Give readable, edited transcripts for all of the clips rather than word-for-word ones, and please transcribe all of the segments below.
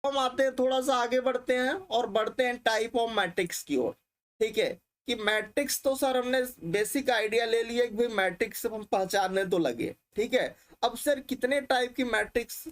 हम आते हैं थोड़ा सा आगे बढ़ते हैं और बढ़ते हैं टाइप ऑफ मैट्रिक्स की ओर। ठीक है, कि मैट्रिक्स तो सर हमने बेसिक आइडिया ले लिया कि भाई मैट्रिक्स हम पहचानने तो लगे। ठीक है, अब सर कितने टाइप की मैट्रिक्स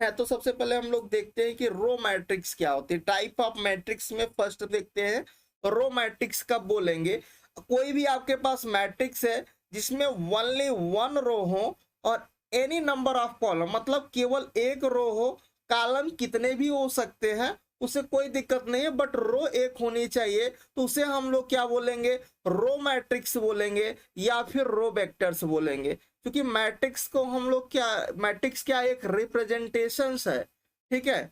है, तो सबसे पहले हम लोग देखते हैं कि रो मैट्रिक्स क्या होती है। टाइप ऑफ मैट्रिक्स में फर्स्ट देखते हैं रो मैट्रिक्स कब बोलेंगे। कोई भी आपके पास मैट्रिक्स है जिसमें ओनली वन रो हो और एनी नंबर ऑफ कॉलम, मतलब केवल एक रो हो, कॉलम कितने भी हो सकते हैं, उसे कोई दिक्कत नहीं है, बट रो एक होनी चाहिए, तो उसे हम लोग क्या बोलेंगे, रो मैट्रिक्स बोलेंगे या फिर रो वेक्टर्स बोलेंगे। क्योंकि मैट्रिक्स को हम लोग क्या, मैट्रिक्स क्या एक रिप्रेजेंटेशन है। ठीक है,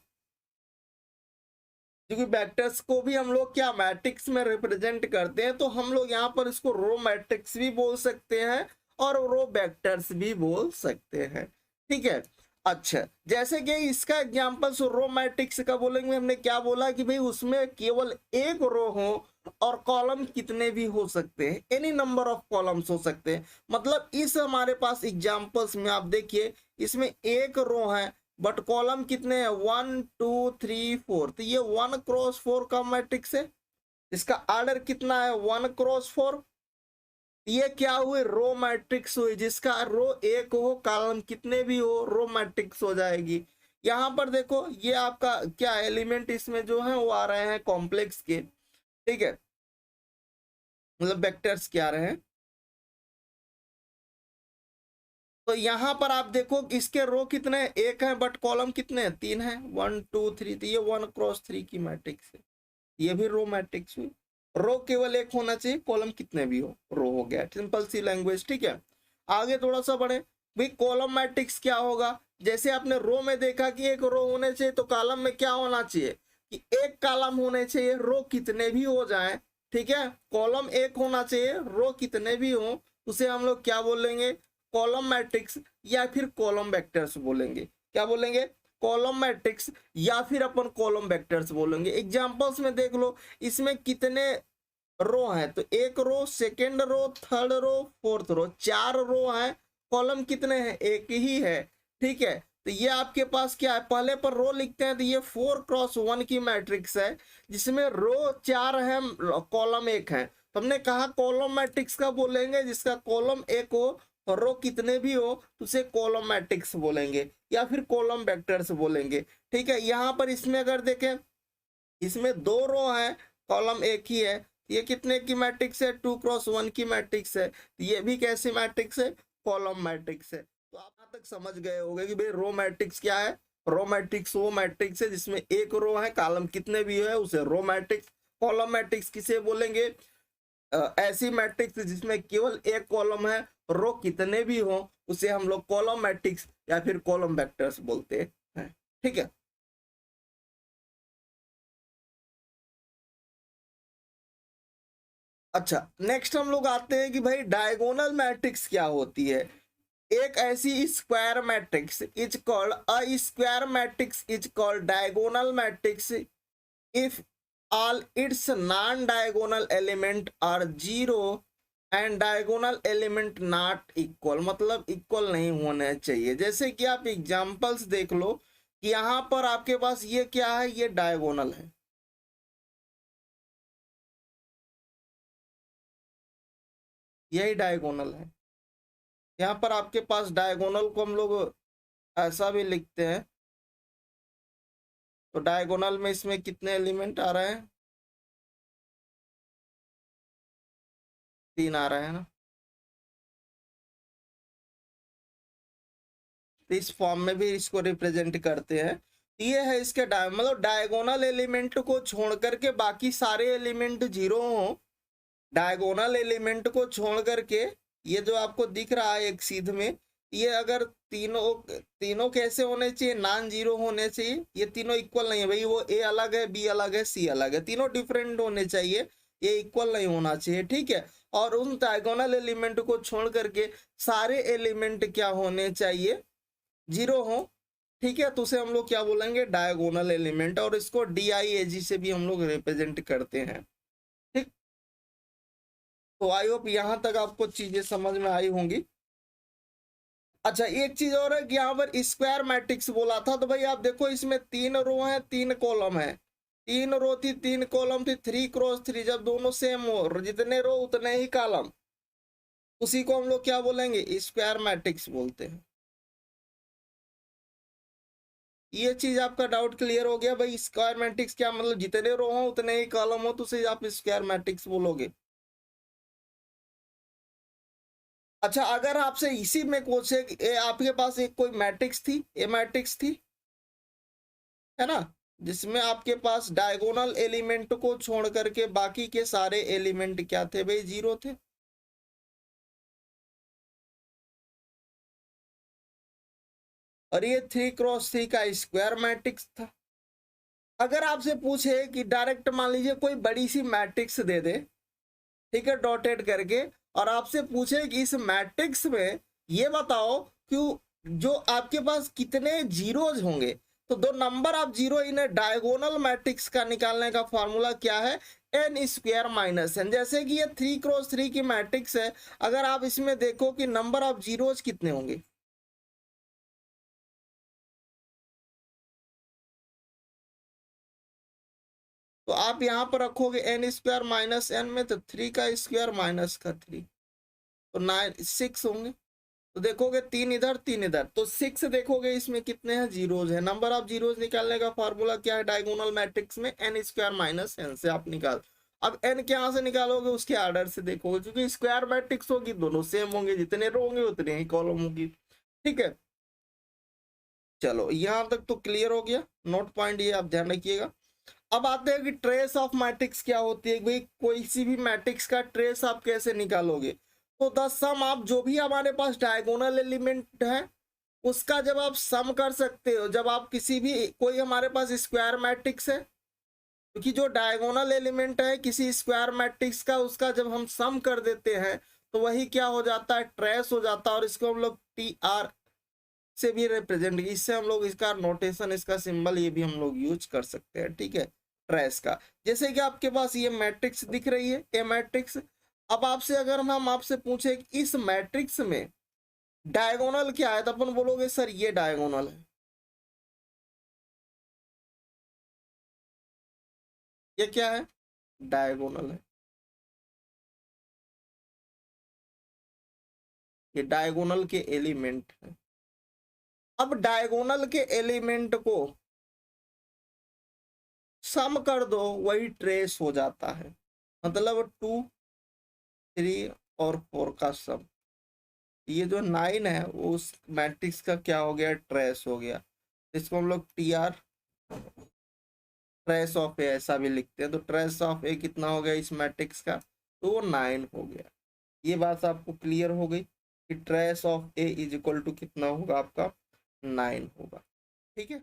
क्योंकि वेक्टर्स को भी हम लोग क्या मैट्रिक्स में रिप्रेजेंट करते हैं, तो हम लोग यहाँ पर इसको रो मैट्रिक्स भी बोल सकते हैं और रो वेक्टर्स भी बोल सकते हैं। ठीक है, अच्छा, जैसे कि इसका एग्जांपल रो मैट्रिक्स का बोलेंगे, हमने क्या बोला कि भाई उसमें केवल एक रो हो और कॉलम कितने भी हो सकते हैं, एनी नंबर ऑफ कॉलम्स हो सकते हैं। मतलब इस हमारे पास एग्जांपल्स में आप देखिए, इसमें एक रो है बट कॉलम कितने हैं, 1 2 3 4, तो ये 1 क्रॉस 4 का मैट्रिक्स है। इसका ऑर्डर कितना है, 1 क्रॉस 4। ये क्या हुई, रो मैट्रिक्स हुई, जिसका रो एक हो कॉलम कितने भी हो, रो मैट्रिक्स हो जाएगी। यहाँ पर देखो ये आपका क्या एलिमेंट इसमें जो है वो आ रहे हैं कॉम्प्लेक्स के। ठीक है, मतलब वेक्टर्स क्या आ रहे हैं, तो यहाँ पर आप देखो इसके रो कितने हैं, एक है, बट कॉलम कितने हैं, 3 है, 1 2 3, तो ये 1 क्रॉस 3 की मैट्रिक्स है। ये भी रो मैट्रिक्स हुई। रो केवल एक होना चाहिए, कॉलम कितने भी हो, रो हो गया, सिंपल सी लैंग्वेज। ठीक है, आगे थोड़ा सा बढ़े, भाई कॉलम मैट्रिक्स क्या होगा। जैसे आपने रो में देखा कि एक रो होने चाहिए, तो कॉलम में क्या होना चाहिए कि एक कॉलम होने चाहिए, रो कितने भी हो जाए। ठीक है, कॉलम एक होना चाहिए, रो कितने भी हो, उसे हम लोग क्या बोलेंगे, कॉलम मैट्रिक्स या फिर कॉलम वेक्टर्स बोलेंगे। क्या बोलेंगे, कॉलम मैट्रिक्स या फिर अपन कॉलम वेक्टर्स बोलेंगे। एग्जांपल्स में देख लो, इसमें कितने रो हैं, तो एक row, second row, third row, fourth row, 4 row हैं। कॉलम कितने हैं, एक ही है। ठीक है, तो ये आपके पास क्या है, पहले पर रो लिखते हैं, तो ये 4 क्रॉस 1 की मैट्रिक्स है, जिसमें रो 4 है, कॉलम एक है। तो हमने कहा कॉलम मैट्रिक्स का बोलेंगे जिसका कॉलम एक हो और रो कितने भी हो, तो उसे कॉलम मैट्रिक्स बोलेंगे या फिर कॉलम वेक्टर्स बोलेंगे। ठीक है, यहाँ पर इसमें अगर देखें, इसमें 2 रो है, कॉलम एक ही है, ये कितने की मैट्रिक्स है, 2 क्रॉस 1 की मैट्रिक्स है। ये भी कैसी मैट्रिक्स है, कॉलम मैट्रिक्स है। तो आप यहाँ तक समझ गए होंगे कि भाई रो मैट्रिक्स क्या है। रो मैट्रिक्स वो मैट्रिक्स है जिसमें एक रो है, कॉलम कितने भी है, उसे रो मैट्रिक्स। कॉलम मैट्रिक्स किसे बोलेंगे, ऐसी मैट्रिक्स जिसमें केवल एक कॉलम है, रो कितने भी हो, उसे हम लोग कॉलम मैट्रिक्स या फिर कॉलम वेक्टर्स बोलते हैं। ठीक है, अच्छा, नेक्स्ट हम लोग आते हैं कि भाई डायगोनल मैट्रिक्स क्या होती है। एक ऐसी square matrix is called a square matrix is called diagonal matrix if all its non-diagonal element are zero and diagonal element not equal, मतलब इक्वल नहीं होने चाहिए। जैसे कि आप एग्जांपल्स देख लो कि यहाँ पर आपके पास ये क्या है, ये डायगोनल है, यही डायगोनल है। यहाँ पर आपके पास डायगोनल को हम लोग ऐसा भी लिखते हैं, तो डायगोनल में इसमें कितने एलिमेंट आ रहे हैं, 3 आ रहे हैं ना। तो इस फॉर्म में भी इसको रिप्रेजेंट करते हैं। ये है इसके मतलब डायगोनल एलिमेंट को छोड़ करके बाकी सारे एलिमेंट जीरो हो। डायगोनल एलिमेंट को छोड़ करके ये जो आपको दिख रहा है एक सीध में, ये अगर तीनों तीनों कैसे होने चाहिए, नॉन जीरो होने चाहिए। ये तीनों इक्वल नहीं है भाई, वो ए अलग है, बी अलग है, सी अलग है, तीनों डिफरेंट होने चाहिए, ये इक्वल नहीं होना चाहिए। ठीक है, और उन डायगोनल एलिमेंट को छोड़ करके सारे एलिमेंट क्या होने चाहिए, जीरो हो। ठीक है, तो उसे हम लोग क्या बोलेंगे, डायगोनल एलिमेंट, और इसको DIAG से भी हम लोग रिप्रेजेंट करते हैं। ठीक, तो आई होप यहाँ तक आपको चीजें समझ में आई होंगी। अच्छा एक चीज और है कि यहाँ पर स्क्वायर मैट्रिक्स बोला था, तो भाई आप देखो इसमें 3 रो है 3 कॉलम है, 3 रो थी 3 कॉलम थी, 3x3, जब दोनों सेम हो, जितने रो उतने ही कॉलम, उसी को हम लोग क्या बोलेंगे, स्क्वायर मैट्रिक्स बोलते हैं। ये चीज आपका डाउट क्लियर हो गया भाई, स्क्वायर मैट्रिक्स क्या मतलब, जितने रो हो उतने ही कॉलम हो, तो उसे आप स्क्वायर मैट्रिक्स बोलोगे। अच्छा अगर आपसे इसी में पूछे आपके पास एक कोई मैट्रिक्स थी, ए मैट्रिक्स थी, है ना, जिसमें आपके पास डायगोनल एलिमेंट को छोड़ करके बाकी के सारे एलिमेंट क्या थे भाई, जीरो थे। और ये 3x3 का स्क्वायर मैट्रिक्स था। अगर आपसे पूछे कि डायरेक्ट मान लीजिए कोई बड़ी सी मैट्रिक्स दे दे, ठीक है, डॉटेड करके, और आपसे पूछे कि इस मैट्रिक्स में ये बताओ कि जो आपके पास कितने जीरोज होंगे, तो दो number of zero in diagonal matrix का निकालने का फॉर्मूला क्या है, एन स्क्वायर माइनस एन। जैसे कि ये 3x3 की मैट्रिक्स है, अगर आप इसमें देखो कि नंबर ऑफ जीरोज कितने होंगे, तो आप यहां पर रखोगे एन स्क्वायर माइनस एन में, तो 3 का स्क्वायर माइनस का 3, तो 6 होंगे। तो देखोगे 3 इधर 3 इधर, तो 6 देखोगे इसमें कितने हैं, जीरोज है। नंबर ऑफ जीरोज निकालने का फॉर्मूला क्या है डायगोनल मैट्रिक्स में, एन स्क्वायर माइनस एन से आप निकाल। अब एन के यहां से निकालोगे, उसके आर्डर से देखोगे, क्योंकि स्क्वायर मैट्रिक्स होगी, दोनों सेम होंगे, जितने रो होंगे उतने ही कॉलम होगी। ठीक है, चलो यहां तक तो क्लियर हो गया, नोट पॉइंट ये आप ध्यान रखिएगा। अब आते हैं कि ट्रेस ऑफ मैट्रिक्स क्या होती है भाई, कोई सी भी मैट्रिक्स का ट्रेस आप कैसे निकालोगे। तो द सम, आप जो भी हमारे पास डायगोनल एलिमेंट है उसका जब आप सम कर सकते हो, जब आप किसी भी, कोई हमारे पास स्क्वायर मैट्रिक्स है, क्योंकि जो डायगोनल एलिमेंट है किसी स्क्वायर मैट्रिक्स का, उसका जब हम सम कर देते हैं तो वही क्या हो जाता है, ट्रेस हो जाता है। और इसको हम लोग टी आर से भी रिप्रेजेंट, इससे हम लोग इसका नोटेशन, इसका सिंबल ये भी हम लोग यूज कर सकते हैं। ठीक है, ट्रेस का, जैसे कि आपके पास ये मैट्रिक्स दिख रही है, ए मैट्रिक्स। अब आपसे अगर हम आपसे पूछे कि इस मैट्रिक्स में डायगोनल क्या है, तो अपन बोलोगे सर ये डायगोनल है, ये क्या है, डायगोनल है, ये डायगोनल के एलिमेंट है। अब डायगोनल के एलिमेंट को सम कर दो, वही ट्रेस हो जाता है, मतलब 2 3 और 4 का सम। ये जो 9 है वो उस मैट्रिक्स का क्या हो गया, ट्रेस हो गया। इसको हम लोग टी आर, ट्रेस ऑफ ए ऐसा भी लिखते हैं। तो ट्रेस ऑफ ए कितना हो गया इस मैट्रिक्स का, तो वो 9 हो गया। ये बात आपको क्लियर हो गई कि trace of A is equal to कितना होगा आपका, 9 होगा। ठीक है।